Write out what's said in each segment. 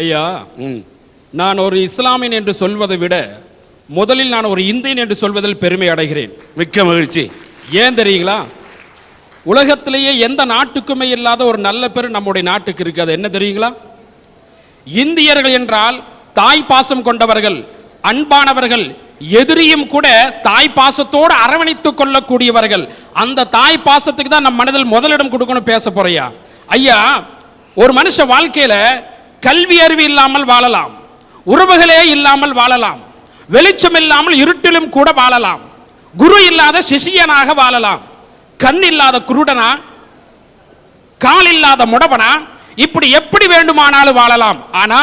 ஐயா, நான் ஒரு இஸ்லாமியன் என்று சொல்வதை விட முதலில் நான் ஒரு இந்தியன் என்று சொல்வதில் பெருமை அடைகிறேன். மிக்க மகிழ்ச்சி. ஏன் தெரியுங்களா? உலகத்திலேயே எந்த நாட்டுக்குமே இல்லாத ஒரு நல்ல பேர் நம்முடைய நாட்டுக்கு இருக்கு. அது என்ன தெரியுங்களா? இந்தியர்கள் என்றால் தாய் பாசம் கொண்டவர்கள், அன்பானவர்கள், எதிரியும் கூட தாய் பாசத்தோடு அரவணைத்துக் கொள்ளக்கூடியவர்கள். அந்த தாய் பாசத்துக்கு தான் நம் மனதில் முதலிடம் கொடுக்கணும். பேச போறியா ஐயா? ஒரு மனுஷ வாழ்க்கையில கல்வி அறிவு இல்லாமல் வாழலாம், உறவுகளே இல்லாமல் வாழலாம், வெளிச்சம் இல்லாமல் இருட்டிலும் கூட வாழலாம், குரு இல்லாத சிஷியனாக வாழலாம், கண் இல்லாத குருடனா, கால் இல்லாத முடவனா, இப்படி எப்படி வேண்டுமானாலும் வாழலாம். ஆனா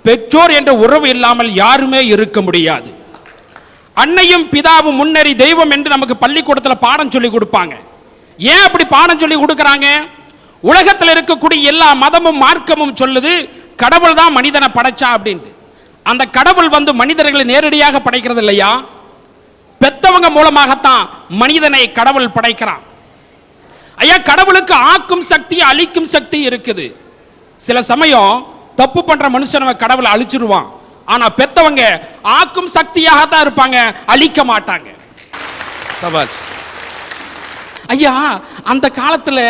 பெற்றோர் என்ற உறவு இல்லாமல் யாருமே இருக்க முடியாது. அன்னையும் பிதாவும் முன்னேறி தெய்வம் என்று நமக்கு பள்ளிக்கூடத்தில் பாடம் சொல்லி கொடுப்பாங்க. ஏன் அப்படி பாடம் சொல்லி கொடுக்கறாங்க? உலகத்தில் இருக்கக்கூடிய எல்லா மதமும் மார்க்கமும் சொல்லுது கடவுள் தான் மனிதனை படைச்சா அப்படின்ட்டு. அந்த கடவுள் மனிதர்களை நேரடியாக படைக்கிறது இல்லையா, பெத்தவங்க மூலமாகத்தான் மனிதனை கடவுள் படைக்கிறான். ஐயா, கடவுளுக்கு ஆக்கும் சக்தி அழிக்கும் சக்தி இருக்குது. சில சமயம் தப்பு பண்ற மனுஷனை கடவுளை அழிச்சிருவான். ஆனா பெத்தவங்க ஆக்கும் சக்தியாக தான் இருப்பாங்க, அழிக்க மாட்டாங்க. சபாஷ். ஐயா, அந்த காலத்துல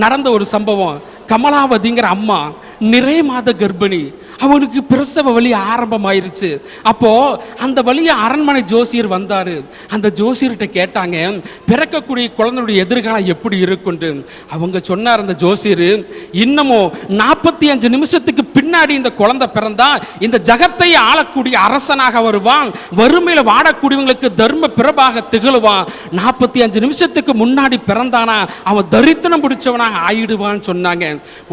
நடந்த ஒரு சம்பவம். கமலாவதிங்கிற அம்மா நிறைய மாத கர்ப்பிணி. அவனுக்கு பிரசவ வலி ஆரம்பமாயிருச்சு. அப்போ அந்த வழியை அரண்மனை ஜோசியர் வந்தாரு. அந்த ஜோசியர்கிட்ட கேட்டாங்க, பிறக்கக்கூடிய குழந்தையுடைய எதிர்காலம் எப்படி இருக்குன்னு. அவங்க சொன்னார் அந்த ஜோசியர், இன்னமும் 45 நிமிஷத்துக்கு பின்னாடி இந்த குழந்தை பிறந்தா இந்த ஜகத்தை ஆளக்கூடிய அரசனாக வருவான், வறுமையில வாடக்கூடியவங்களுக்கு தர்ம பிரபாக திகழுவான். 45 நிமிஷத்துக்கு முன்னாடி பிறந்தானா அவன் தரித்திரம் பிடிச்சவனாக ஆயிடுவான்னு சொன்னாங்க.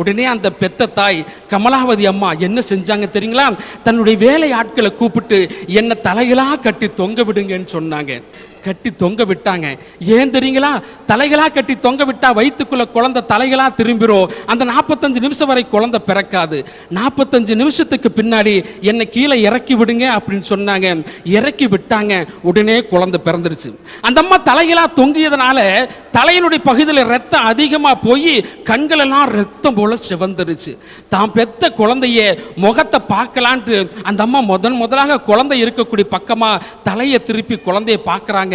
உடனே அந்த பெத்த தாய் கமலாவதி அம்மா என்ன செஞ்சாங்க தெரியுங்களா? தன்னுடைய வேலை ஆட்களை கூப்பிட்டு என்ன தலைகளா கட்டி தொங்க விடுங்கன்னு சொன்னாங்க. கட்டி தொங்க விட்டாங்க. ஏன் தெரியுங்களா? தலைகளா கட்டி தொங்க விட்டா வயிற்றுக்குள்ள குழந்தை தலைகளா திரும்பிரும். அந்த 45 நிமிஷம் வரை குழந்தை பிறக்காது. 45 நிமிஷத்துக்கு பின்னாடி என்னை கீழே இறக்கி விடுங்க அப்படின்னு சொன்னாங்க. இறக்கி விட்டாங்க. உடனே குழந்தை பிறந்துருச்சு. அந்த அம்மா தலைகளா தொங்கியதுனால தலையினுடைய பகுதியில் ரத்தம் அதிகமாக போய் கண்கள் எல்லாம் ரத்தம் போல சிவந்துருச்சு. தான் பெத்த குழந்தைய முகத்தை பார்க்கலான்ட்டு அந்த அம்மா முதலாக குழந்தை இருக்கக்கூடிய பக்கமா தலையை திருப்பி குழந்தைய பார்க்கறாங்க.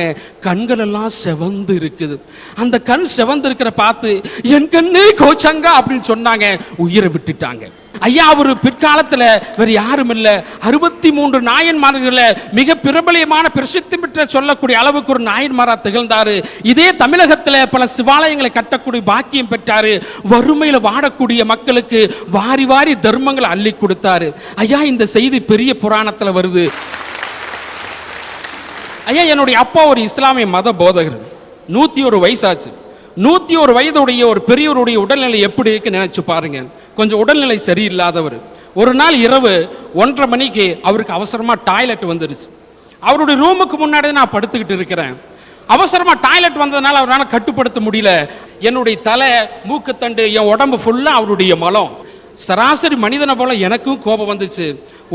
கண்கள் எல்லாம் செவந்து இருக்குது. அந்த கண் செவந்து இருக்கிற பார்த்து என் கண்ணே கோச்சங்க அப்படின்னு சொன்னாங்க. உயிரை விட்டுட்டாங்க. ஐயா, அவர் பிற்காலத்தில் வேறு யாரும் இல்லை, 63 நாயன்மார்கள மிக பிரபலியமான பிரசித்தி பெற்ற சொல்லக்கூடிய அளவுக்கு ஒரு நாயன்மாரா திகழ்ந்தாரு. இதே தமிழகத்தில் பல சிவாலயங்களை கட்டக்கூடிய பாக்கியம் பெற்றாரு. வறுமையில் வாடக்கூடிய மக்களுக்கு வாரி வாரி தர்மங்களை அள்ளி கொடுத்தாரு. ஐயா, இந்த செய்தி பெரிய புராணத்தில் வருது. ஐயா, என்னுடைய அப்பா ஒரு இஸ்லாமிய மத போதகர். 101 வயசாச்சு. 101 வயதுடைய ஒரு பெரியவருடைய உடல்நிலை எப்படி இருக்குன்னு நினைச்சு பாருங்க. கொஞ்சம் உடல்நிலை சரியில்லாதவர். ஒரு நாள் இரவு 1:30 மணிக்கு அவருக்கு அவசரமா டாய்லெட் வந்துருச்சு. அவருடைய ரூமுக்கு முன்னாடி நான் படுத்துக்கிட்டு இருக்கிறேன். அவசரமா டாய்லெட் வந்ததுனால அவரால் கட்டுப்படுத்த முடியல. என்னுடைய தலை, மூக்குத்தண்டு, என் உடம்பு ஃபுல்லா அவருடைய மலம். சராசரி மனிதனை போல எனக்கும் கோபம் வந்துச்சு.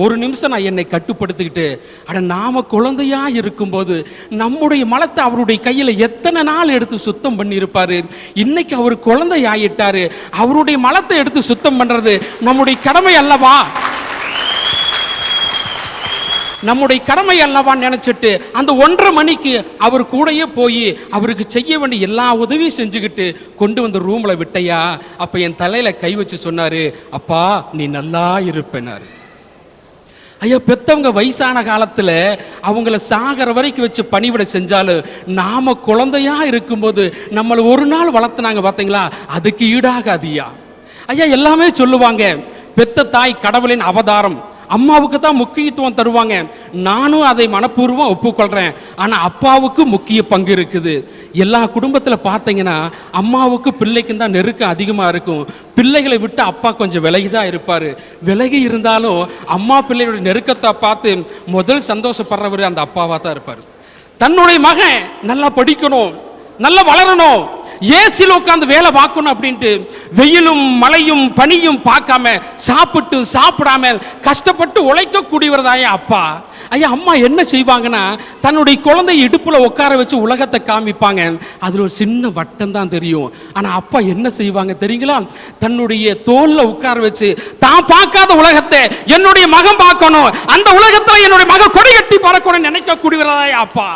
ஒரு நிமிஷம் நான் என்னை கட்டுப்படுத்திக்கிட்டு, அட நாம குழந்தையா இருக்கும்போது நம்முடைய மலத்தை அவருடைய கையில் எத்தனை நாள் எடுத்து சுத்தம் பண்ணியிருப்பாரு. இன்னைக்கு அவர் குழந்தை ஆயிட்டாரு. அவருடைய மலத்தை எடுத்து சுத்தம் பண்றது நம்முடைய கடமை அல்லவா? நம்முடைய கடமை அல்லவான்னு நினைச்சிட்டு அந்த 1:30 மணிக்கு அவர் கூடயே போய் அவருக்கு செய்ய வேண்டிய எல்லா உதவியும் செஞ்சுக்கிட்டு கொண்டு வந்து ரூம்ல விட்டையா. அப்ப என் தலையில கை வச்சு சொன்னாரு, அப்பா நீ நல்லா இருப்பேனாரு. ஐயா, பெத்தவங்க வயசான காலத்துல அவங்கள சாகர வரைக்கும் வச்சு பணிவிட செஞ்சாலும் நாம குழந்தையா இருக்கும்போது நம்மளை ஒரு நாள் வளர்த்துனாங்க பார்த்தீங்களா, அதுக்கு ஈடாகாதியா. ஐயா, எல்லாமே சொல்லுவாங்க பெத்த தாய் கடவுளின் அவதாரம், அம்மாவுக்கு தான் முக்கியத்துவம் தருவாங்க. நானும் அதை மனப்பூர்வம் ஒப்புக்கொள்றேன். ஆனா அப்பாவுக்கு முக்கிய பங்கு இருக்குது. எல்லா குடும்பத்தில் பார்த்தீங்கன்னா அம்மாவுக்கு பிள்ளைக்கும் தான் நெருக்கம் அதிகமாக இருக்கும். பிள்ளைகளை விட்டு அப்பா கொஞ்சம் விலகிதான் இருப்பார். விலகி இருந்தாலும் அம்மா பிள்ளைகளுடைய நெருக்கத்தை பார்த்து முதல் சந்தோஷப்படுறவர் அந்த அப்பாவாக தான் இருப்பார். தன்னுடைய மகன் நல்லா படிக்கணும், நல்லா வளரணும், ஏசில உட்கார்ந்து வேலை பார்க்கணும் அப்படின்ட்டு வெயிலும் மழையும் பனியும் பார்க்காம சாப்பிட்டு சாப்பிடாம கஷ்டப்பட்டு உழைக்கக்கூடியவர் தான் அப்பா. ஐயா அம்மா என்ன செய்வாங்கன்னா தன்னுடைய குழந்தை இடுப்புல உட்கார வச்சு உலகத்தை காமிப்பாங்க. அதுல ஒரு சின்ன வட்டம் தான் தெரியும். ஆனா அப்பா என்ன செய்வாங்க தெரியுங்களா? தன்னுடைய தோல்ல உட்கார வச்சு தான் பார்க்காத உலகத்தை என்னுடைய மகன் பார்க்கணும், அந்த உலகத்துல என்னுடைய மகன் கொடி கட்டி பறக்கணும் நினைக்கக்கூடியவரா அப்பா.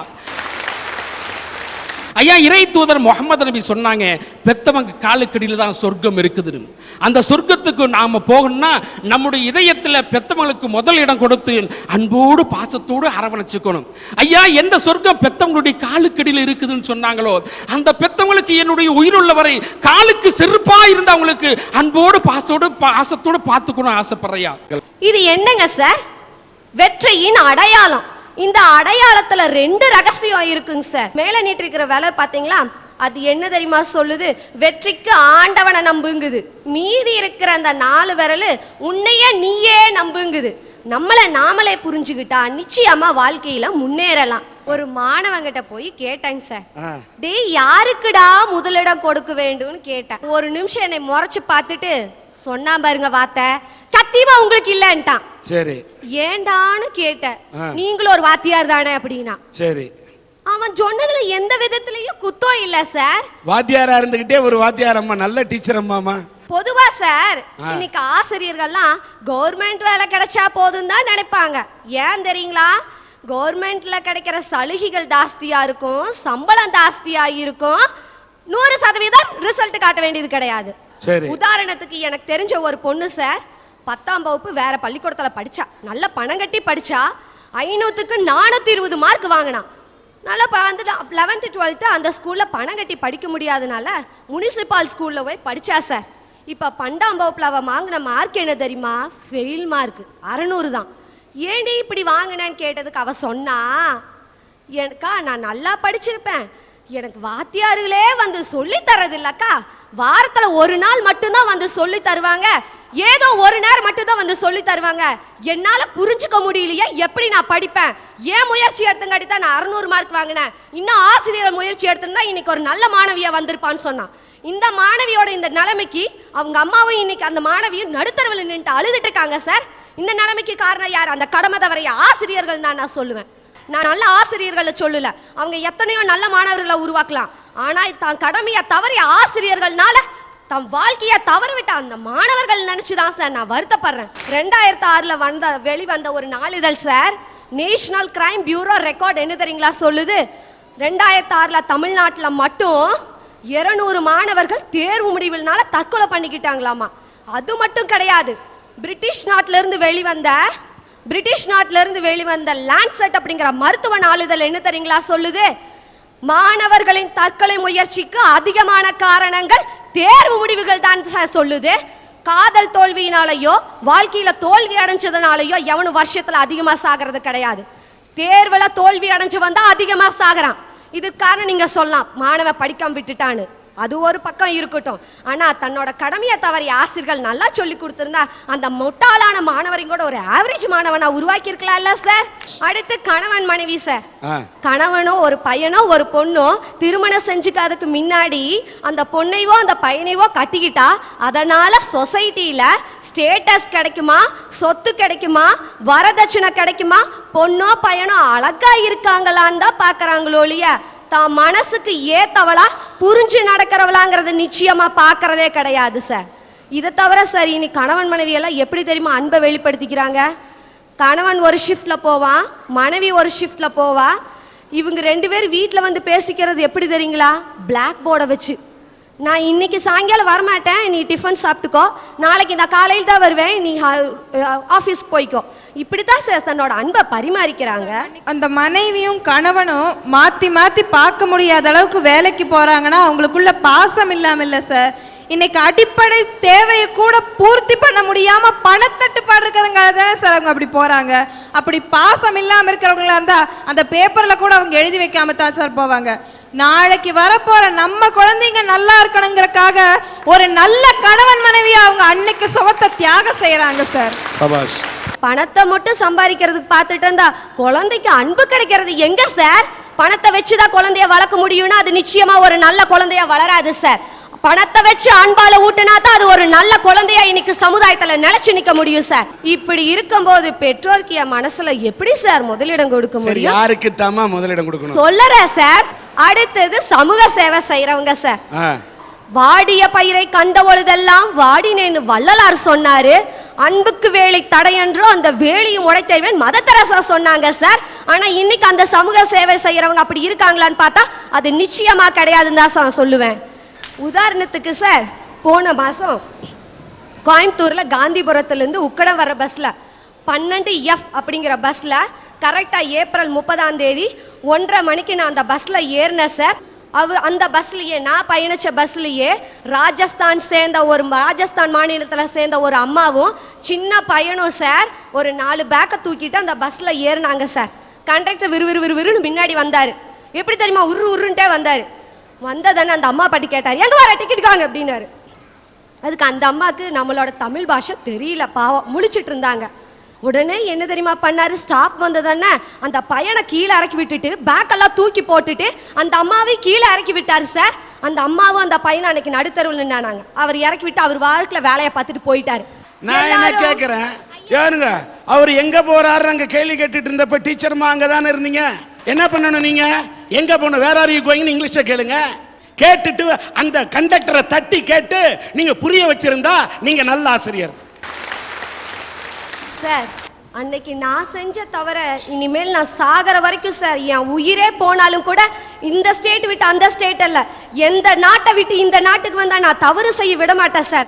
ஐயா இறை தூதர் முகமது நபி சொன்னாங்க, பெத்தவங்க காலுக்கடியில் தான் சொர்க்கம் இருக்குது. அந்த சொர்க்கத்துக்கு நாம போகணும்னா நம்முடைய இதயத்தில் பெத்தவங்களுக்கு முதல் இடம் கொடுத்து அன்போடு பாசத்தோடு அரவணைச்சுக்கணும். ஐயா எந்த சொர்க்கம் பெத்தவங்களுடைய காலுக்கடியில் இருக்குதுன்னு சொன்னாங்களோ அந்த பெத்தவங்களுக்கு என்னுடைய உயிருள்ளவரை காலுக்கு செருப்பா இருந்து அவங்களுக்கு அன்போடு பாசத்தோடு பார்த்துக்கணும் ஆசைப்படுறையா. இது என்னங்க சார்? வெற்றியின் அடையாளம். இந்த அடையாளத்துல 2 ரகசியம் இருக்குங்க சார். மேல நீட்டிருக்கிற விரல் பாத்தீங்களா, அது என்ன தெரியுமா சொல்லுது? வெற்றிக்கு ஆண்டவனை நம்புங்குது. மீதி இருக்கிற அந்த 4 விரல் உன்னையே நீயே நம்புங்குது. நம்மளை நாமளே புரிஞ்சுக்கிட்டா நிச்சயமா வாழ்க்கையில முன்னேறலாம். ஒரு மாணவங்கிட்ட போய் கேட்டேங்க சார், டேய் யாருக்குடா முதலிடம் கொடுக்க வேண்டும்னு கேட்டேன். ஒரு நிமிஷம் என்னை முறைச்சு பார்த்துட்டு சொன்னா பாருங்க வார்த்தை, சத்தியமா உங்களுக்கு இல்லன்ட்டான். சரி ஏண்டான்னு கேட்டேன். நீங்களும் ஒரு வாத்தியார் தானே அப்படின்னா. சரி அவன் சொன்னதுல எந்த விதத்திலயும் குத்தம் இல்ல சார். வாத்தியாரா இருந்துகிட்டே ஒரு வாத்தியார் அம்மா, நல்ல டீச்சர் அம்மாமா. பொதுவா சார் இன்னைக்கு ஆசிரியர்கள்லாம் கவர்மெண்ட் வேலை கிடைச்சா போதும் தான் நினைப்பாங்க. ஏன் தெரியுங்களா? கவர்மெண்ட்ல கிடைக்கிற சலுகைகள் ஜாஸ்தியா இருக்கும், சம்பளம் ஜாஸ்தியா இருக்கும், 100% ரிசல்ட் காட்ட வேண்டியது கிடையாது. உதாரணத்துக்கு எனக்கு தெரிஞ்ச ஒரு பொண்ணு சார் 10ஆம் வகுப்பு வேற பள்ளிக்கூடத்துல படிச்சா. நல்ல பணம் கட்டி படிச்சா. 500க்கு 420 மார்க் வாங்கினா. நல்லா 11th 12th அந்த ஸ்கூல்ல பணம் கட்டி படிக்க முடியாதனால முனிசிபால் ஸ்கூல்ல போய் படிச்சா சார். இப்ப 12ஆம் வகுப்புல அவ வாங்கின மார்க் என்ன தெரியுமா? ஃபெயில் மார்க் 600 தான். ஏண்டி இப்படி வாங்கினேன்னு கேட்டதுக்கு அவ சொன்னா, எனக்கா நான் நல்லா படிச்சிருப்பேன், எனக்கு வாத்தியார்களே வந்து சொல்லி தரது இல்லக்கா, வாரத்துல ஒரு நாள் மட்டும்தான் வந்து சொல்லி தருவாங்க, ஏதோ ஒரு நேரம் மட்டும்தான் வந்து சொல்லி தருவாங்க, என்னால புரிஞ்சுக்க முடியலையே, எப்படி நான் படிப்பேன்? ஏன் முயற்சி எடுத்துங்காட்டி தான் நான் 600 மார்க் வாங்கினேன், இன்னும் ஆசிரியர் முயற்சி எடுத்திருந்தா இன்னைக்கு ஒரு நல்ல மாணவியா வந்திருப்பான்னு சொன்னான். இந்த மாணவியோட இந்த நிலைமைக்கு அவங்க அம்மாவும் இன்னைக்கு அந்த மாணவியும் நடுத்தரவில் நின்று அழுதுட்டு இருக்காங்க சார். இந்த நிலைமைக்கு காரணம் யார்? அந்த கடமை தவறைய ஆசிரியர்கள் தான் நான் சொல்லுவேன். நான் நல்ல ஆசிரியர்களை சொல்லல, அவங்க எத்தனையோ நல்ல மாணவர்களை உருவாக்கலாம். ஆனா தான் கடமையை தவறிய ஆசிரியர்கள்னால தம் வாழ்க்கையை தவறவிட்ட அந்த மாணவர்கள் நினைச்சுதான் சார் நான் வருத்தப்படுறேன். 2006 வெளிவந்த ஒரு நாளிதழ் sir, national crime bureau record என்ன தெரியுங்களா சொல்லுது? 2006 தமிழ்நாட்டில் மட்டும் 200 மாணவர்கள் தேர்வு முடிவுனால தற்கொலை பண்ணிக்கிட்டாங்களாமா. அது மட்டும் கிடையாது, பிரிட்டிஷ் நாட்டில இருந்து வெளிவந்த லான்செட் அப்படிங்கிற மருத்துவ நாளிதழ் என்ன தெரியுங்களா சொல்லுது? மாணவர்களின் தற்கொலை முயற்சிக்கு அதிகமான காரணங்கள் தேர்வு முடிவுகள் தான் சொல்லுது. காதல் தோல்வியினாலேயோ வாழ்க்கையில தோல்வி அடைஞ்சதுனாலயோ எவனும் வருஷத்துல அதிகமா சாகிறது கிடையாது. தேர்வுல தோல்வி அடைஞ்சு வந்தா அதிகமா சாகிறான். இதுக்கான நீங்க சொல்லலாம் மாணவன் படிக்காம விட்டுட்டான்னு, அது ஒரு பக்கம் இருக்கட்டும். ஆனா தன்னோட கடமையை தவறிய ஆசிரியர்கள் நல்லா சொல்லி கொடுத்திருந்தா அந்த முட்டாளான மாணவரையும் கூட ஒரு ஆவரேஜ் மாணவனா உருவாக்கி இருக்கலாம்ல சார். அடுத்து கணவன் மனைவி சார். கணவனோ ஒரு பையனோ ஒரு பொண்ணோ திருமணம் செஞ்சுக்காததுக்கு முன்னாடி அந்த பொண்ணையோ அந்த பையனையோ கட்டிக்கிட்டா அதனால சொசைட்டில ஸ்டேட்டஸ் கிடைக்குமா, சொத்து கிடைக்குமா, வரதட்சணை கிடைக்குமா, பொண்ணோ பையனோ அழகா இருக்காங்களான்னு தான் பாக்குறாங்களோ இல்லையா, தான் மனசுக்கு ஏத்தவளா புரிஞ்சு நடக்கிறவளாங்கிறது நிச்சயமா பார்க்கறதே கிடையாது சார். இதை தவிர சார் இனி கணவன் மனைவி எல்லாம் எப்படி தெரியுமா அன்பை வெளிப்படுத்திக்கிறாங்க? கணவன் ஒரு ஷிஃப்ட்ல போவான், மனைவி ஒரு ஷிஃப்ட்ல போவா. இவங்க 2 பேர் வீட்டில் வந்து பேசிக்கிறது எப்படி தெரியுங்களா? பிளாக் போர்டை வச்சு, நான் இன்னைக்கு சாயங்காலம் வரமாட்டேன், நீ டிஃபன் சாப்பிட்டுக்கோ, நாளைக்கு நான் காலையில் தான் வருவேன், நீ ஆஃபீஸ்க்கு போய்க்கோ. இப்படித்தான் சார் தன்னோட அன்பை பரிமாறிக்கிறாங்க. அந்த மனைவியும் கணவனும் மாற்றி மாற்றி பார்க்க முடியாத அளவுக்கு வேலைக்கு போகிறாங்கன்னா அவங்களுக்குள்ள பாசம் இல்லாமல் இல்லை சார். இன்னைக்கு அடிப்படை தேவையை கூட பூர்த்தி பண்ண முடியாம பணத்தட்டுப்பாடு இருக்கிறதுனால தானே சார் அவங்க அப்படி போறாங்க. அப்படி பாசம் இல்லாம இருக்கிறவங்களா இருந்தா அந்த பேப்பர்ல கூட அவங்க எழுதி வைக்காம தான் சார் போவாங்க. நாளைக்கு வரப்போற நம்ம குழந்தைங்க நல்லா இருக்கணுங்கிறதுக்காக ஒரு நல்ல கணவன் மனைவியா அவங்க அன்னைக்கு சுகத்தை தியாகம் செய்யறாங்க சார். சபாஷ். பணத்தை மட்டும் சம்பாதிக்கிறதுக்கு பார்த்துட்டு இருந்தா குழந்தைக்கு அன்பு கிடைக்கிறது எங்க சார்? பணத்தை வச்சுதான் குழந்தைய வளர்க்க முடியும்னா அது நிச்சயமா ஒரு நல்ல குழந்தையா வளராது சார். பணத்தை வச்சு அன்பால ஊட்டினா தான் அது ஒரு நல்ல குழந்தையா இன்னைக்கு சமுதாயத்துல நிலைச்சு நிக்க முடியும் சார். இப்படி இருக்கும்போது பெற்றோருக்கு என் மனசுல எப்படி சார் முதலிடம் கொடுக்க முடியும்? யாருக்கு தாமா முதலிடம் கொடுக்கணும் சொல்லுறேன் சார். அடுத்தது சமூக சேவை செய்யறவங்க சார். வாடிய பயிரை கண்ட பொழுதெல்லாம் வாடினேன்னு வள்ளலார் சொன்னாரு. அன்புக்கு வேலி தடையன்றோ அந்த வேலியும் உடைத்தேன் மத தெரசா சொன்னாங்க சார். ஆனா இன்னைக்கு அந்த சமூக சேவை செய்யறவங்க அப்படி இருக்காங்களான்னு பார்த்தா அது நிச்சயமா கிடையாதுன்னு தான் சொல்லுவேன். உதாரணத்துக்கு சார், போன மாதம் கோயம்புத்தூரில் காந்திபுரத்துலேருந்து உக்கடம் வர பஸ்ஸில் 12F அப்படிங்கிற பஸ்ஸில் கரெக்டாக ஏப்ரல் 30ஆம் தேதி 1:30 மணிக்கு நான் அந்த பஸ்ஸில் ஏறினேன் சார். அந்த பஸ்லையே நான் பயணித்த பஸ்லையே ராஜஸ்தான் மாநிலத்தில் சேர்ந்த ஒரு அம்மாவும் சின்ன பையனும் சார் ஒரு 4 பேக்கை தூக்கிட்டு அந்த பஸ்ஸில் ஏறினாங்க சார். கண்டக்டர் விறுவிறுன்னு முன்னாடி வந்தார். எப்படி தெரியுமா, உருன்ட்டே வந்தார். வந்ததானே அந்த அம்மா பாட்டி கேட்டார், எங்க வர டிக்கெட் வாங்க அப்படின்னாரு. அதுக்கு அந்த அம்மாவுக்கு நம்மளோட தமிழ் பாஷை தெரியல, பாவம் முழிச்சிட்டு இருந்தாங்க. உடனே என்ன தெரியுமா பண்ணாரு, ஸ்டாப் வந்ததானே அந்த பையனை கீழே இறக்கி விட்டுட்டு பேக்கெல்லாம் தூக்கி போட்டுட்டு அந்த அம்மாவை கீழே இறக்கி விட்டாரு சார். அந்த அம்மாவும் அந்த பையனை அன்னைக்கு நடுத்தருவில் நின்னாங்க. அவர் இறக்கி விட்டு அவர் வாழ்க்கையில் வேலையை பார்த்துட்டு போயிட்டாரு. நான் என்ன கேட்கிறேன், ஏனுங்க அவர் எங்க போறாரு அங்க கேள்வி கேட்டுட்டு இருந்தப்ப டீச்சர்மா அங்கதானே இருந்தீங்க. என்ன பண்ணணும், நீங்க எங்க போகணும், வேற ஆர் யூ கோயிங்னு இங்கிலீஷ்ல கேளுங்க. கேட்டுட்டு அந்த கண்டக்டரை தட்டி கேட்டு நீங்க புரிய வச்சிருந்தா நீங்க நல்ல ஆசிரியர் சார். அன்னைக்கு நான் செஞ்ச தவிர இனிமேல் நான் சாகர வரைக்கும் சார், என் உயிரே போனாலும் கூட இந்த ஸ்டேட் விட்டு அந்த ஸ்டேட் அல்ல, எந்த நாட்டை விட்டு இந்த நாட்டுக்கு வந்தா நான் தவறு செய்ய விட மாட்டேன் சார்.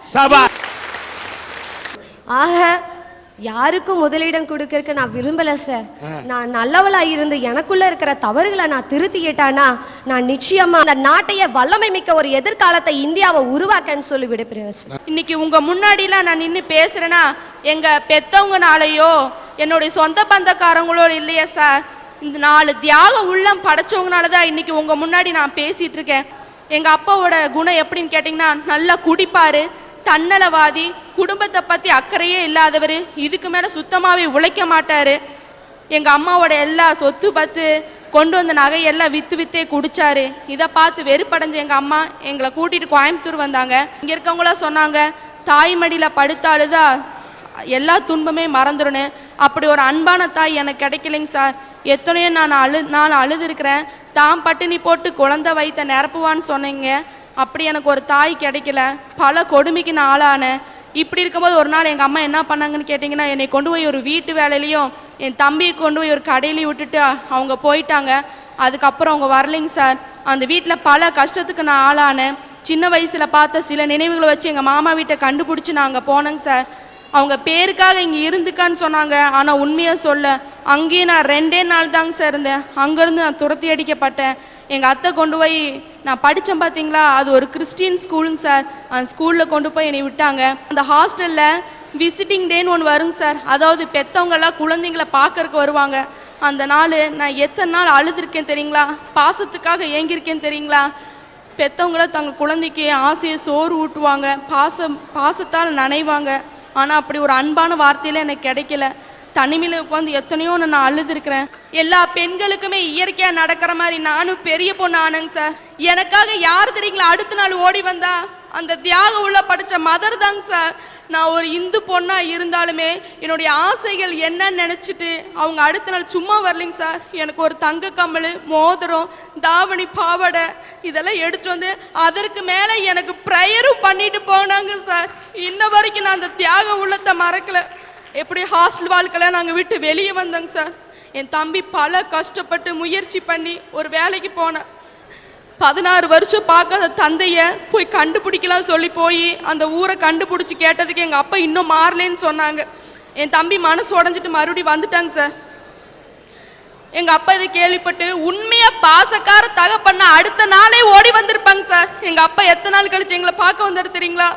ஆக யாருக்கும் முதலிடம் கொடுக்கறதுக்கு நான் விரும்பல சார். நான் நல்லவளா இருந்து எனக்குள்ள இருக்கிற தவறுகளை நான் திருத்திக்கிட்டானா நான் நிச்சயமா அந்த நாட்டையே வல்லமை மிக்க ஒரு எதிர்காலத்தை இந்தியாவை உருவாக்கன்னு சொல்லி விடுகிறேன் சார். இன்னைக்கு உங்க முன்னாடிலாம் நான் நின்று பேசுறேன்னா எங்க பெத்தவங்கனாலையோ என்னுடைய சொந்த பந்தக்காரங்களோ இல்லையா சார், இந்த 4 தியாக உள்ளம் படைச்சவங்கனால தான் இன்னைக்கு உங்க முன்னாடி நான் பேசிட்டு இருக்கேன். எங்க அப்பாவோட குணம் எப்படின்னு கேட்டிங்கன்னா, நல்லா குடிப்பாரு, தன்னலவாதி, குடும்பத்தை பற்றி அக்கறையே இல்லாதவர், இதுக்கு மேலே சுத்தமாகவே உழைக்க மாட்டார். எங்கள் அம்மாவோட எல்லா சொத்து பத்து கொண்டு வந்த நகையெல்லாம் விற்றே குடித்தாரு. இதை பார்த்து வெறுப்படைஞ்ச எங்கள் அம்மா எங்களை கூட்டிகிட்டு கோயம்புத்தூர் வந்தாங்க. இங்கே இருக்கவங்களாம் சொன்னாங்க, தாய்மடியில் படுத்தாளுதா எல்லா துன்பமே மறந்துடுன்னு. அப்படி ஒரு அன்பான தாய் எனக்கு கிடைக்கலைங்க சார். எத்தனையோ நான் அழுதுருக்கிறேன். தான் பட்டினி போட்டு குழந்தை வைத்த நிரப்புவான்னு சொன்னீங்க, அப்படி எனக்கு ஒரு தாய் கிடைக்கல. பல கொடுமைக்கு நான் ஆளானேன். இப்படி இருக்கும்போது ஒரு நாள் எங்கள் அம்மா என்ன பண்ணாங்கன்னு கேட்டிங்கன்னா, என்னை கொண்டு போய் ஒரு வீட்டு வேலையிலையும் என் தம்பியை கொண்டு போய் ஒரு கடையிலையும் விட்டுட்டு அவங்க போயிட்டாங்க. அதுக்கப்புறம் அவங்க வரலைங்க சார். அந்த வீட்டில் பல கஷ்டத்துக்கு நான் ஆளானேன். சின்ன வயசில் பார்த்த சில நினைவுகளை வச்சு எங்கள் மாமா வீட்டை கண்டுபிடிச்சி நான் அங்கே போனேங்க சார். அவங்க பேருக்காக இங்கே இருந்துக்கான்னு சொன்னாங்க, ஆனால் உண்மையாக சொல்ல அங்கேயும் நான் 2 நாள் தாங்க சார் இருந்தேன். அங்கேருந்து நான் துரத்தி அடிக்கப்பட்டேன். எங்கள் அத்தை கொண்டு போய் நான் படித்தேன் பார்த்தீங்களா, அது ஒரு கிறிஸ்டியன் ஸ்கூலுங்க சார். அந்த ஸ்கூலில் கொண்டு போய் என்னை விட்டாங்க. அந்த ஹாஸ்டலில் விசிட்டிங் டேன்னு ஒன்று வருங்க சார். அதாவது பெற்றவங்கெல்லாம் குழந்தைங்கள பார்க்கறக்கு வருவாங்க. அந்த நாள் நான் எத்தனை நாள் அழுதுருக்கேன் தெரியுங்களா, பாசத்துக்காக ஏங்கியிருக்கேன் தெரியுங்களா. பெற்றவங்கள தங்கள் குழந்தைக்கு ஆசையை சோறு ஊட்டுவாங்க, பாசத்தால் நனைவாங்க. ஆனால் அப்படி ஒரு அன்பான வார்த்தையில எனக்கு கிடைக்கல. தனிமையில் உட்காந்து எத்தனையோ நான் அழுதுருக்கிறேன். எல்லா பெண்களுக்குமே இயற்கையாக நடக்கிற மாதிரி நானும் பெரிய பொண்ணு ஆனேங்க சார். எனக்காக யார் தெரியுங்களா அடுத்த நாள் ஓடி வந்தா, அந்த தியாக உள்ள படித்த மதர் தாங்க சார். நான் ஒரு இந்து பொண்ணாக இருந்தாலுமே என்னுடைய ஆசைகள் என்னன்னு நினச்சிட்டு அவங்க அடுத்த நாள் சும்மா வரலைங்க சார். எனக்கு ஒரு தங்க கம்மல், மோதிரம், தாவணி, பாவடை இதெல்லாம் எடுத்துட்டு வந்து அதற்கு மேலே எனக்கு ப்ரேயரும் பண்ணிட்டு போனாங்க சார். இன்ன வரைக்கும் நான் அந்த தியாக உள்ளத்தை மறக்கலை. எப்படி ஹாஸ்டல் வாழ்க்கையில் நாங்கள் விட்டு வெளியே வந்தோங்க சார். என் தம்பி பல கஷ்டப்பட்டு முயற்சி பண்ணி ஒரு வேலைக்கு போனேன். 16 வருஷம் பார்க்காத தந்தையை போய் கண்டுபிடிக்கலாம் சொல்லி போய் அந்த ஊரை கண்டுபிடிச்சி கேட்டதுக்கு எங்கள் அப்பா இன்னும் மாறலேன்னு சொன்னாங்க. என் தம்பி மனசு உடஞ்சிட்டு மறுபடியும் வந்துட்டாங்க சார். எங்கள் அப்பா இதை கேள்விப்பட்டு உண்மையாக பாசக்கார தகப்பண்ண அடுத்த நாளே ஓடி வந்திருப்பாங்க சார். எங்கள் அப்பா எத்தனை நாள் கழிச்சு எங்களை பார்க்க வந்தாரு தெரியுங்களா,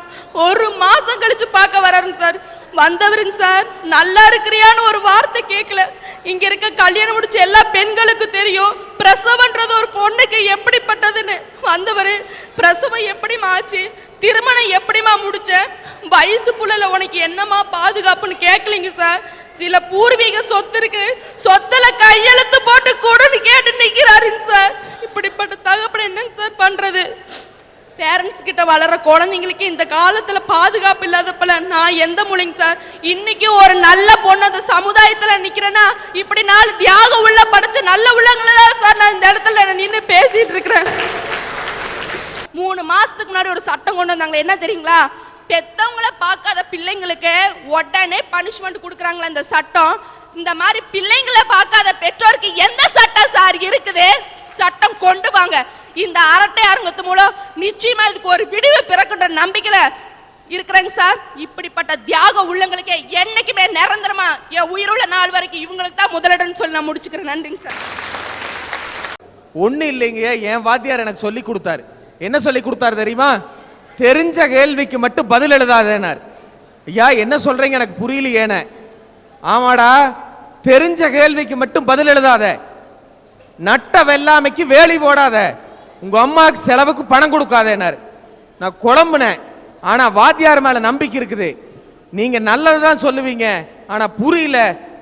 1 மாதம் கழிச்சு பார்க்க வராருங்க சார். வந்தவருங்க சார், நல்லா இருக்கிறியான்னு ஒரு வார்த்தை கேட்கல. இங்கே இருக்க கல்யாணம் முடிச்ச எல்லா பெண்களுக்கும் தெரியும் பிரசவன்றது ஒரு பொண்ணுக்கு எப்படிப்பட்டதுன்னு. வந்தவர் பிரசவம் எப்படிமா ஆச்சு, திருமணம் எப்படிமா முடிச்ச, வயசு புள்ளல உனக்கு என்னமா பாதுகாப்புன்னு கேட்கலிங்க சார். சில பூர்வீக சொத்து இருக்கு, சொத்துல கையெழுத்து போட்டு கூடன்னு கேட்டு நிக்கிறாருங்க சார். இப்படிப்பட்ட தகப்பன என்னங்க சார் பண்றது? பேரண்ட்ஸ் கிட்ட வளர குழந்தைங்களுக்கு இந்த காலத்துல பாதுகாப்பு இல்லாதப்பல நான் எந்த மூலிங்க சார்? இன்னைக்கு ஒரு நல்ல பொண்ணு அந்த சமுதாயத்துல நிக்கிறேன்னா இப்படி 4 தியாக உள்ள படைச்ச நல்ல உள்ளங்கள சார் நான் இந்த இடத்துல நின்று பேசிட்டு இருக்கிறேன். 3 மாசத்துக்கு முன்னாடி ஒரு சட்டம் கொண்டு வந்தாங்க. என்ன தெரியுங்களா? பெத்தவங்களை பார்க்காத பிள்ளைங்களுக்கு உடனே பனிஷ்மெண்ட் கொடுக்குறாங்களா இந்த சட்டம். இந்த மாதிரி பிள்ளைங்களை பார்க்காத பெற்றோருக்கு எந்த சட்டம் சார் இருக்குது? சட்டம் கொண்டு வாங்க. இந்த அரட்டை அரங்கத்து மூலம் நிச்சயமா இதுக்கு ஒரு விடிவு பிறக்கின்ற நம்பிக்கையில இருக்கிறேங்க சார். இப்படிப்பட்ட தியாக உள்ளங்களுக்கு என்னைக்குமே நிரந்தரமா என் உயிருள்ள நாள் வரைக்கும் இவங்களுக்கு தான் முதலிடம்னு சொல்லி நான் முடிச்சுக்கிறேன். நன்றிங்க சார். ஒன்றும் இல்லைங்க, என் வாத்தியார் எனக்கு சொல்லி கொடுத்தாரு. என்ன சொல்லி கொடுத்தாரு தெரியுமா? தெரிஞ்ச கேள்விக்கு மட்டும் பதில் எழுதாதேனார். ஐயா என்ன சொல்றீங்க எனக்கு புரியலையேன. ஆமாடா, தெரிஞ்ச கேள்விக்கு மட்டும் பதில் எழுதாத, நட்ட வெள்ளாமைக்கு வேலி போடாத, உங்க அம்மாவுக்கு செலவுக்கு பணம் கொடுக்காதேனார். நான் குழம்புனேன். ஆனா வாத்தியார் மேல நம்பிக்கை இருக்குது. நீங்க நல்லதுதான் சொல்லுவீங்க, ஆனா புரியல,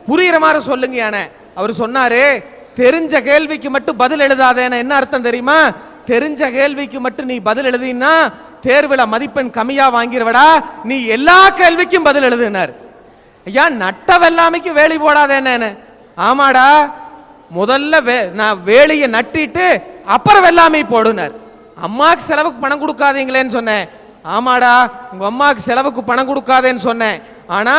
புரியுற மாதிரி சொல்லுங்க. அவர் சொன்னாரு தெரிஞ்ச கேள்விக்கு மட்டும் பதில் எழுதாதேன்னு. என்ன அர்த்தம் தெரியுமா? தெரிஞ்ச கேள்விக்கு மட்டும் நீ பதில் எழுதினா தேர்வுல மதிப்பெண் கம்மியா வாங்கிடுவடா, நீ எல்லா கேள்விக்கும் பதில் எழுதுனார். ஐயா நட்ட வெள்ளாமைக்கு வேலி போடாதேன்னு. ஆமாடா, முதல்ல நான் வேலியை நட்டிட்டு அப்புறம் வெள்ளாமை போடுனார். அம்மாவுக்கு செலவுக்கு பணம் கொடுக்காதீங்களேன்னு சொன்னேன். ஆமாடா, உங்க அம்மாவுக்கு செலவுக்கு பணம் கொடுக்காதேன்னு சொன்னேன். ஆனா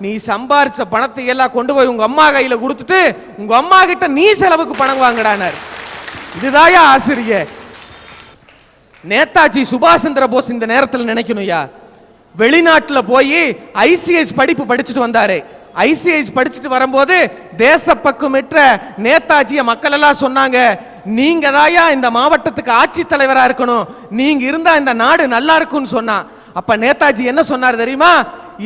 நீ சம்பாரிச்ச பணத்தை எல்லாம் கொண்டு போய் உங்க அம்மா கையில கொடுத்துட்டு உங்க அம்மா கிட்ட நீ செலவுக்கு பணம் வாங்கடானார். இதுதாயா ஆசிரியர். நேதாஜி சுபாஷ் சந்திர போஸ் இந்த நேரத்தில் நினைக்கணும்யா. வெளிநாட்டில் போய் ஐசிஎஸ் படிப்பு படிச்சுட்டு வந்தாரு. ஐசிஎஸ் படிச்சுட்டு வரும்போது தேசப்பக்குமிற்ற நேதாஜிய மக்கள் எல்லாம் சொன்னாங்க, நீங்க தாயா இந்த மாவட்டத்துக்கு ஆட்சி தலைவரா இருக்கணும், நீங்க இருந்தா இந்த நாடு நல்லா இருக்கும்னு சொன்னா. அப்ப நேதாஜி என்ன சொன்னார் தெரியுமா?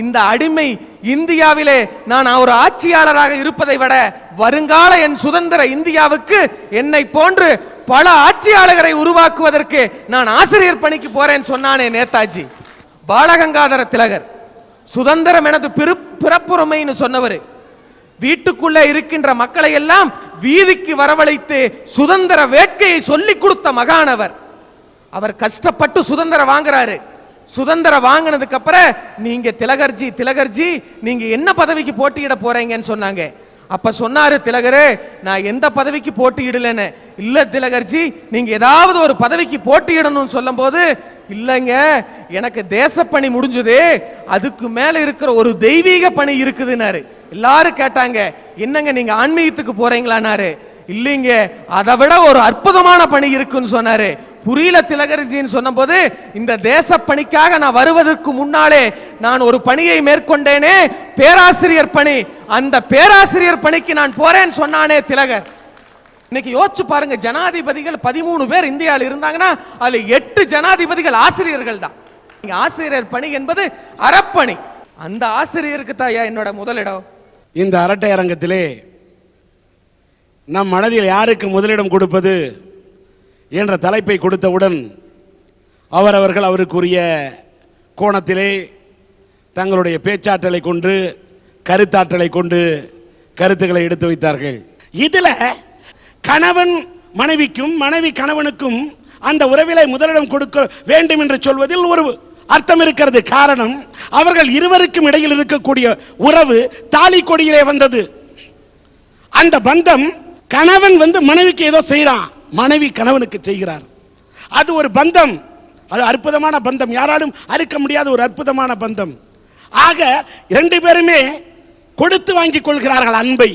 இந்த அடிமை இந்தியாவிலே நான் ஒரு ஆட்சியாளராக இருப்பதை விட வருங்கால என் சுதந்திர இந்தியாவுக்கு என்னை போன்று பல ஆட்சியாளர்களை உருவாக்குவதற்கு நான் ஆசிரியர் பணிக்கு போறேன்னு சொன்னானே நேதாஜி. பாலகங்காதர திலகர் சுதந்திரம் எனது பிறப்புரிமைன்னு சொன்னவர். வீட்டுக்குள்ள இருக்கின்ற மக்களை எல்லாம் வீதிக்கு வரவழைத்து சுதந்திர வேட்கையை சொல்லிக் கொடுத்த மகானவர். அவர் கஷ்டப்பட்டு சுதந்திரம் வாங்குறாரு. சுதந்திரம் வாங்கினதுக்கு அப்புறம் நீங்க திலகர்ஜி நீங்க என்ன பதவிக்கு போட்டியிட போறீங்கன்னு சொன்னாங்க. அப்ப சொன்னாரு திலகரே, நான் எந்த பதவிக்கு போட்டியிடலன்னு. இல்ல திலகர்ஜி, நீங்க ஏதாவது ஒரு பதவிக்கு போட்டியிடணும்னு சொல்லும் போது, இல்லைங்க எனக்கு தேசப்பணி முடிஞ்சது, அதுக்கு மேல இருக்கிற ஒரு தெய்வீக பணி இருக்குதுன்னாரு. எல்லாரும் கேட்டாங்க, என்னங்க நீங்க ஆன்மீகத்துக்கு போறீங்களான்னாரு. இல்லைங்க, அதை விட ஒரு அற்புதமான பணி இருக்குன்னு சொன்னாரு. புரியல திலகர்ஜின்னு சொன்னபோது, இந்த தேச பணிக்காக நான் வருவதற்கு முன்னாலே நான் ஒரு பணியை மேற்கொண்டேனே, பேராசிரியர் பணி. அந்த பேராசிரியர் பணிக்கு நான் போறேன்னு சொன்னானே திலகர். இன்னைக்கு யோசிச்சு பாருங்க, ஜனாதிபதிகள் 13 பேர் இந்தியாவில் இருந்தாங்கன்னா அதுல 8 ஜனாதிபதிகள் ஆசிரியர்கள் தான். ஆசிரியர் பணி என்பது அறப்பணி. அந்த ஆசிரியருக்கு தாயா என்னோட முதலிடம். இந்த அரட்டை அரங்கத்திலே நம் மனதில் யாருக்கு முதலிடம் கொடுப்பது என்ற தலைப்பை கொடுத்தவுடன் அவரவர்கள் அவருக்குரிய கோணத்திலே தங்களுடைய பேச்சாற்றலை கொண்டு கருத்தாற்றலை கொண்டு கருத்துக்களை எடுத்து வைத்தார்கள். இதில் கணவன் மனைவிக்கும் மனைவி கணவனுக்கும் அந்த உறவிலை முதலிடம் கொடுக்க வேண்டும் என்று சொல்வதில் ஒரு அர்த்தம் இருக்கிறது. காரணம், அவர்கள் இருவருக்கும் இடையில் இருக்கக்கூடிய உறவு தாலி கொடியிலே வந்தது. அந்த பந்தம், கணவன் மனைவிக்கு ஏதோ செய்கிறான், மனைவி கணவனுக்கு செய்கிறார். அது ஒரு பந்தம், அது அற்புதமான பந்தம், யாராலும் அறுக்க முடியாத ஒரு அற்புதமான பந்தம். ஆக 2 பேருமே கொடுத்து வாங்கிக் கொள்கிறார்கள் அன்பை,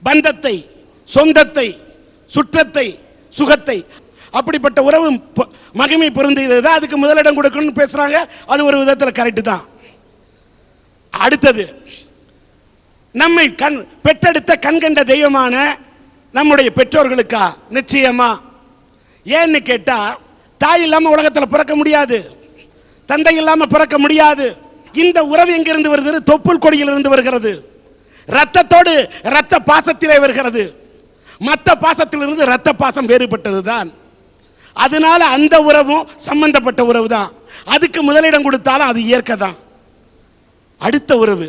பந்தத்தை, சொந்தத்தை, சுற்றத்தை, சுகத்தை. அப்படிப்பட்ட உறவு மகிமை பொருந்தியது. அதுக்கு முதலிடம் கொடுக்கணும்னு பேசுறாங்க. அது ஒரு விதத்தில் கரெக்ட் தான். அடுத்தது, நம்மை பெற்றெடுத்த கண்கண்ட தெய்வமான நம்முடைய பெற்றோர்களுக்கா? நிச்சயமா. ஏன்னு கேட்டா, தாய் இல்லாம உலகத்தில் பிறக்க முடியாது, தந்தை இல்லாம பிறக்க முடியாது. இந்த உறவு எங்கிருந்து வருகிறது? தொப்புள் கொடியிலிருந்து வருகிறது. ரத்தத்தோடு ரத்த பாசத்திலே வருகிறது. மற்ற பாசத்திலிருந்து ரத்த பாசம் வேறுபட்டது தான். அதனால அந்த உறவும் சம்பந்தப்பட்ட உறவு தான். அதுக்கு முதலிடம் கொடுத்தாலும் அது இயற்கை தான். அடுத்த உறவு,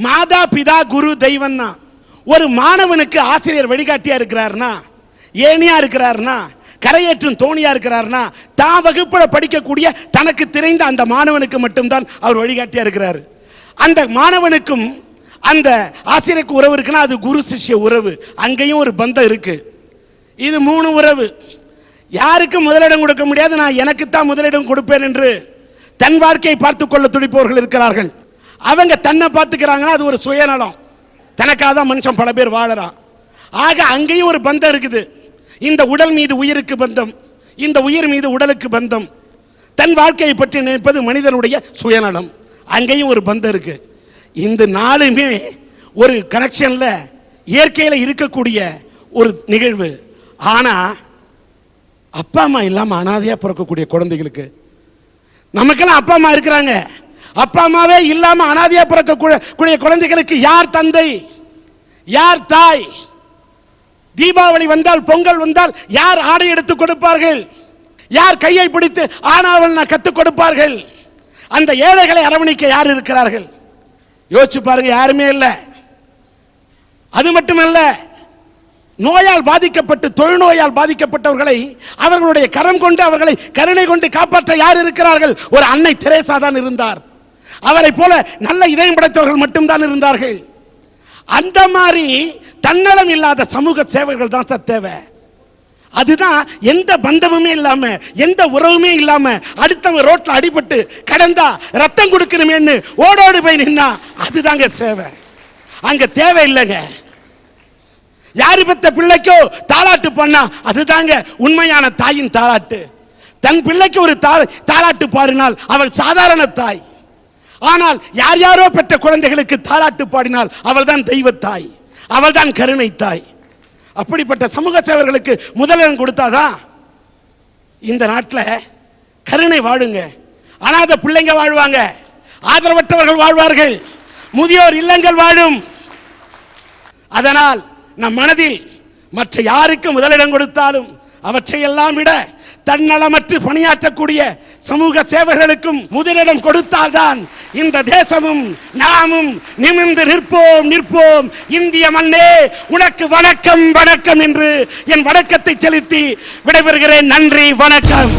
மாதா பிதா குரு தெய்வம்னா ஒரு மாணவனுக்கு ஆசிரியர் வழிகாட்டியா இருக்கிறார்னா, ஏனியா இருக்கிறார்னா, கரையேற்றும் தோணியா இருக்கிறார்னா, தான் வகுப்புல படிக்கக்கூடிய தனக்கு தெரிந்த அந்த மாணவனுக்கு மட்டும்தான் அவர் வழிகாட்டியா இருக்கிறார். அந்த மாணவனுக்கும் அந்த ஆசிரியருக்கு உறவு இருக்குன்னா அது குரு சிஷ்ய உறவு. அங்கேயும் ஒரு பந்தம் இருக்கு. இது 3 உறவு. யாருக்கும் முதலிடம் கொடுக்க முடியாது. நான் எனக்குத்தான் முதலிடம் கொடுப்பேன் என்று தன் வாழ்க்கையை பார்த்து கொள்ள துடிப்பவர்கள் இருக்கிறார்கள். அவங்க தன்னை பார்த்துக்கிறாங்கன்னா அது ஒரு சுயநலம். தனக்காக தான் மனுஷன் பல பேர் வாழறான். ஆக அங்கேயும் ஒரு பந்தம் இருக்குது. இந்த உடல் மீது உயிருக்கு பந்தம், இந்த உயிர் மீது உடலுக்கு பந்தம். தன் வாழ்க்கையை பற்றி நினைப்பது மனிதனுடைய சுயநலம். அங்கேயும் ஒரு பந்தம் இருக்கு. இந்த 4மே ஒரு கனெக்ஷன்ல இயற்கையில் இருக்கக்கூடிய ஒரு நிகழ்வு. ஆனா அப்பா அம்மா இல்லாம அனாதையா பிறக்கக்கூடிய குழந்தைகளுக்கு, நமக்கெல்லாம் அப்பா அம்மா இருக்கிறாங்க, அப்பா அம்மாவே இல்லாம அனாதையா பிறக்கக்கூடிய குழந்தைகளுக்கு யார் தந்தை, யார் தாய்? தீபாவளி வந்தால், பொங்கல் வந்தால் யார் ஆடை எடுத்து கொடுப்பார்கள்? யார் கையை பிடித்து ஆனாவல் கத்துக் கொடுப்பார்கள்? அந்த ஏழைகளை அரவணைக்க யார் இருக்கிறார்கள்? யோசிச்சு பாருங்க, யாருமே இல்லை. அது மட்டுமல்ல, நோயால் பாதிக்கப்பட்டு தொழுநோயால் பாதிக்கப்பட்டவர்களை அவர்களுடைய கரம் கொண்டு அவர்களை கருணை கொண்டு காப்பாற்ற யார் இருக்கிறார்கள்? ஒரு அன்னை தெரேசா தான் இருந்தார். அவரை போல நல்ல இதயம் படைத்தவர்கள் மட்டும்தான் இருந்தார்கள். அந்த மாதிரி தன்னலம் இல்லாத சமூக சேவைகள் தான் தேவை. அதுதான் எந்த பந்தமுமே இல்லாம, எந்த உறவுமே இல்லாம, அடுத்தவங்க ரோட்ல அடிபட்டு கடந்தா ரத்தம் கொடுக்கணுமேன்னு ஓடோடு போய் நின்னா அதுதாங்க சேவை. அங்க தேவை இல்லைங்க. யாரு பெத்த பிள்ளைக்கோ தாலாட்டு பண்ணா அதுதாங்க உண்மையான தாயின் தாலாட்டு. தன் பிள்ளைக்கு ஒரு தாலாட்டு பாடினால் அவள் சாதாரண தாய். ஆனால் யார் யாரோ பெற்ற குழந்தைகளுக்கு தாலாட்டு பாடினால் அவள் தான் தெய்வ தாய், அவள் தான் கருணை தாய். அப்படிப்பட்ட சமூக சேவர்களுக்கு முதலிடம் கொடுத்தாதான் இந்த நாட்டில் கருணை வாழுங்க. அனாதை பிள்ளைங்க வாழ்வாங்க, ஆதரவற்றவர்கள் வாழ்வார்கள், முதியோர் இல்லங்கள் வாழும். அதனால் நம் மனதில் மற்ற யாருக்கு முதலிடம் கொடுத்தாலும் அவற்றையெல்லாம் விட தன்னலமற்று பணியாற்றக்கூடிய சமூக சேவர்களுக்கும் முதலிடம் கொடுத்தால்தான் இந்த தேசமும் நாமும் நிமிர்ந்து நிற்போம். இந்திய மண்ணே உனக்கு வணக்கம் வணக்கம் என்று என் வணக்கத்தை செலுத்தி விடைபெறுகிறேன். நன்றி, வணக்கம்.